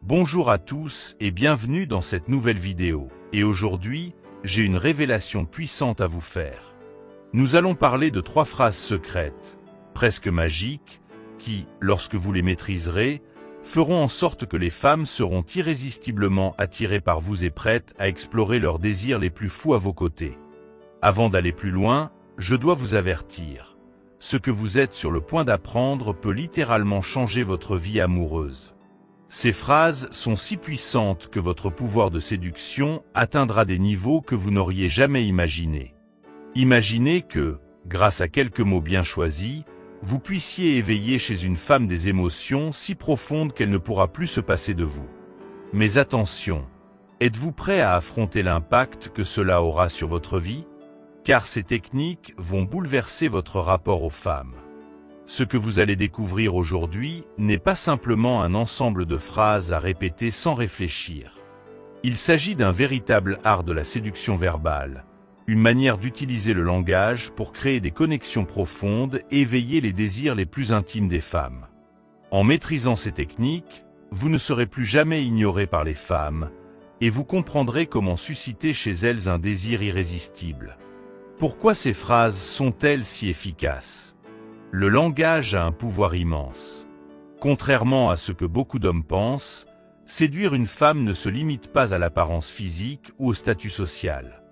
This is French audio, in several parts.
Bonjour à tous et bienvenue dans cette nouvelle vidéo. Et aujourd'hui, j'ai une révélation puissante à vous faire. Nous allons parler de 3 phrases secrètes, presque magiques, qui, lorsque vous les maîtriserez, feront en sorte que les femmes seront irrésistiblement attirées par vous et prêtes à explorer leurs désirs les plus fous à vos côtés. Avant d'aller plus loin, je dois vous avertir. Ce que vous êtes sur le point d'apprendre peut littéralement changer votre vie amoureuse. Ces phrases sont si puissantes que votre pouvoir de séduction atteindra des niveaux que vous n'auriez jamais imaginés. Imaginez que, grâce à quelques mots bien choisis, vous puissiez éveiller chez une femme des émotions si profondes qu'elle ne pourra plus se passer de vous. Mais attention, êtes-vous prêt à affronter l'impact que cela aura sur votre vie? Car ces techniques vont bouleverser votre rapport aux femmes. Ce que vous allez découvrir aujourd'hui n'est pas simplement un ensemble de phrases à répéter sans réfléchir. Il s'agit d'un véritable art de la séduction verbale, une manière d'utiliser le langage pour créer des connexions profondes et éveiller les désirs les plus intimes des femmes. En maîtrisant ces techniques, vous ne serez plus jamais ignoré par les femmes et vous comprendrez comment susciter chez elles un désir irrésistible. Pourquoi ces phrases sont-elles si efficaces? Le langage a un pouvoir immense. Contrairement à ce que beaucoup d'hommes pensent, séduire une femme ne se limite pas à l'apparence physique ou au statut social.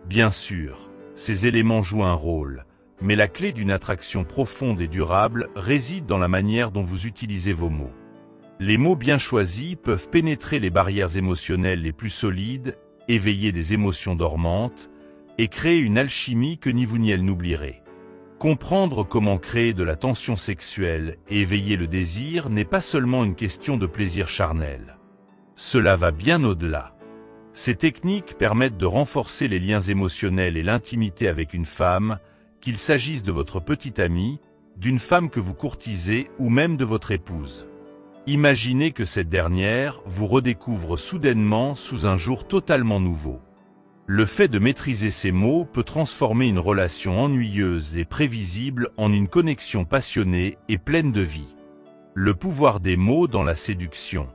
Bien sûr, ces éléments jouent un rôle, mais la clé d'une attraction profonde et durable réside dans la manière dont vous utilisez vos mots. Les mots bien choisis peuvent pénétrer les barrières émotionnelles les plus solides, éveiller des émotions dormantes et créer une alchimie que ni vous ni elle n'oublierez. Comprendre comment créer de la tension sexuelle et éveiller le désir n'est pas seulement une question de plaisir charnel. Cela va bien au-delà. Ces techniques permettent de renforcer les liens émotionnels et l'intimité avec une femme, qu'il s'agisse de votre petite amie, d'une femme que vous courtisez ou même de votre épouse. Imaginez que cette dernière vous redécouvre soudainement sous un jour totalement nouveau. Le fait de maîtriser ces mots peut transformer une relation ennuyeuse et prévisible en une connexion passionnée et pleine de vie. Le pouvoir des mots dans la séduction.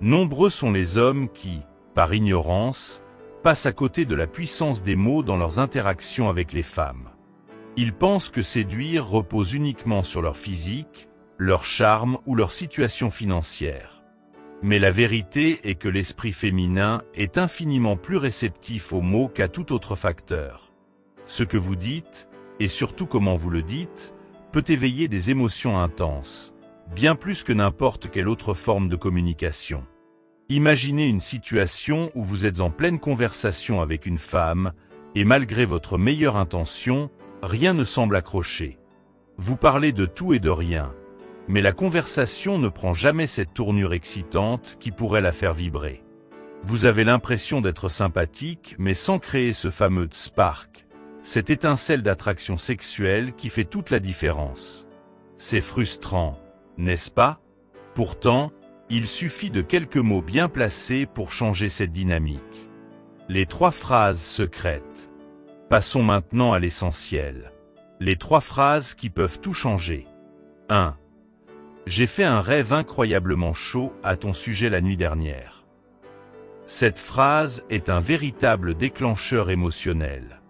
Nombreux sont les hommes qui, par ignorance, passent à côté de la puissance des mots dans leurs interactions avec les femmes. Ils pensent que séduire repose uniquement sur leur physique, leur charme ou leur situation financière. Mais la vérité est que l'esprit féminin est infiniment plus réceptif aux mots qu'à tout autre facteur. Ce que vous dites, et surtout comment vous le dites, peut éveiller des émotions intenses, bien plus que n'importe quelle autre forme de communication. Imaginez une situation où vous êtes en pleine conversation avec une femme, et malgré votre meilleure intention, rien ne semble accrocher. Vous parlez de tout et de rien. Mais la conversation ne prend jamais cette tournure excitante qui pourrait la faire vibrer. Vous avez l'impression d'être sympathique, mais sans créer ce fameux spark, cette étincelle d'attraction sexuelle qui fait toute la différence. C'est frustrant, n'est-ce pas? Pourtant, il suffit de quelques mots bien placés pour changer cette dynamique. Les 3 phrases secrètes. Passons maintenant à l'essentiel. Les 3 phrases qui peuvent tout changer. 1. J'ai fait un rêve incroyablement chaud à ton sujet la nuit dernière. Cette phrase est un véritable déclencheur émotionnel.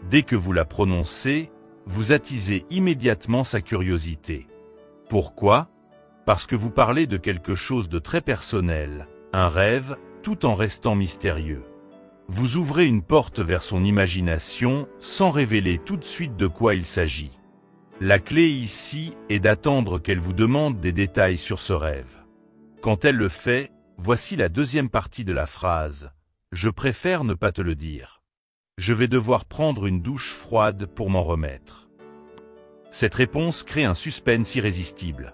Dès que vous la prononcez, vous attisez immédiatement sa curiosité. Pourquoi? Parce que vous parlez de quelque chose de très personnel, un rêve, tout en restant mystérieux. Vous ouvrez une porte vers son imagination sans révéler tout de suite de quoi il s'agit. La clé ici est d'attendre qu'elle vous demande des détails sur ce rêve. Quand elle le fait, voici la deuxième partie de la phrase. Je préfère ne pas te le dire. Je vais devoir prendre une douche froide pour m'en remettre. Cette réponse crée un suspense irrésistible.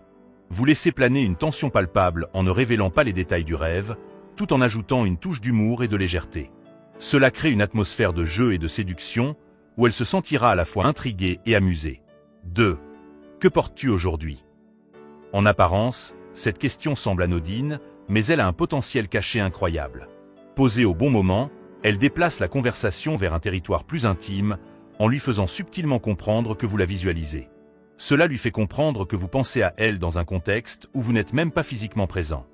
Vous laissez planer une tension palpable en ne révélant pas les détails du rêve, tout en ajoutant une touche d'humour et de légèreté. Cela crée une atmosphère de jeu et de séduction, où elle se sentira à la fois intriguée et amusée. 2. Que portes-tu aujourd'hui? En apparence, cette question semble anodine, mais elle a un potentiel caché incroyable. Posée au bon moment, elle déplace la conversation vers un territoire plus intime, en lui faisant subtilement comprendre que vous la visualisez. Cela lui fait comprendre que vous pensez à elle dans un contexte où vous n'êtes même pas physiquement présent.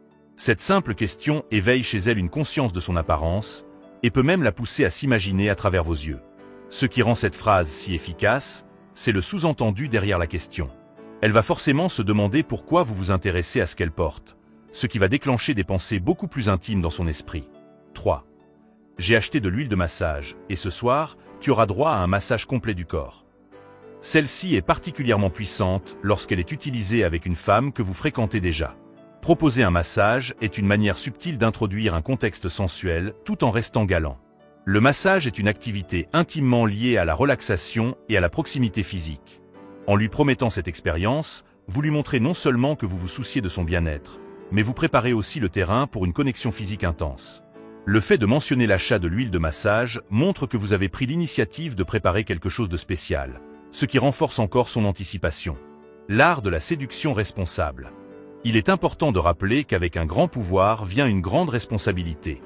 Cette simple question éveille chez elle une conscience de son apparence et peut même la pousser à s'imaginer à travers vos yeux. Ce qui rend cette phrase si efficace, c'est le sous-entendu derrière la question. Elle va forcément se demander pourquoi vous vous intéressez à ce qu'elle porte, ce qui va déclencher des pensées beaucoup plus intimes dans son esprit. 3. J'ai acheté de l'huile de massage, et ce soir, tu auras droit à un massage complet du corps. Celle-ci est particulièrement puissante lorsqu'elle est utilisée avec une femme que vous fréquentez déjà. Proposer un massage est une manière subtile d'introduire un contexte sensuel tout en restant galant. Le massage est une activité intimement liée à la relaxation et à la proximité physique. En lui promettant cette expérience, vous lui montrez non seulement que vous vous souciez de son bien-être, mais vous préparez aussi le terrain pour une connexion physique intense. Le fait de mentionner l'achat de l'huile de massage montre que vous avez pris l'initiative de préparer quelque chose de spécial, ce qui renforce encore son anticipation. L'art de la séduction responsable. Il est important de rappeler qu'avec un grand pouvoir vient une grande responsabilité.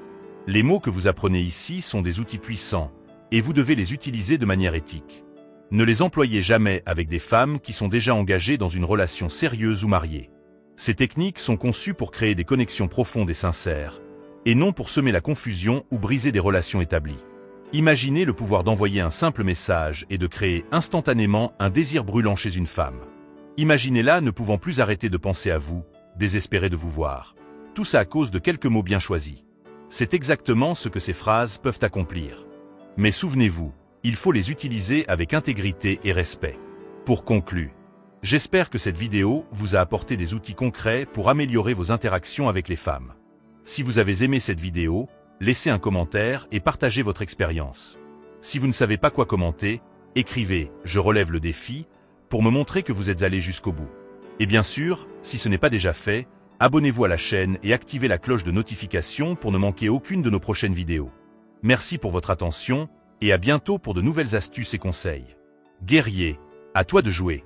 Les mots que vous apprenez ici sont des outils puissants, et vous devez les utiliser de manière éthique. Ne les employez jamais avec des femmes qui sont déjà engagées dans une relation sérieuse ou mariée. Ces techniques sont conçues pour créer des connexions profondes et sincères, et non pour semer la confusion ou briser des relations établies. Imaginez le pouvoir d'envoyer un simple message et de créer instantanément un désir brûlant chez une femme. Imaginez-la ne pouvant plus arrêter de penser à vous, désespérée de vous voir. Tout ça à cause de quelques mots bien choisis. C'est exactement ce que ces phrases peuvent accomplir. Mais souvenez-vous, il faut les utiliser avec intégrité et respect. Pour conclure, j'espère que cette vidéo vous a apporté des outils concrets pour améliorer vos interactions avec les femmes. Si vous avez aimé cette vidéo, laissez un commentaire et partagez votre expérience. Si vous ne savez pas quoi commenter, écrivez « Je relève le défi » pour me montrer que vous êtes allé jusqu'au bout. Et bien sûr, si ce n'est pas déjà fait, abonnez-vous à la chaîne et activez la cloche de notification pour ne manquer aucune de nos prochaines vidéos. Merci pour votre attention et à bientôt pour de nouvelles astuces et conseils. Guerrier, à toi de jouer.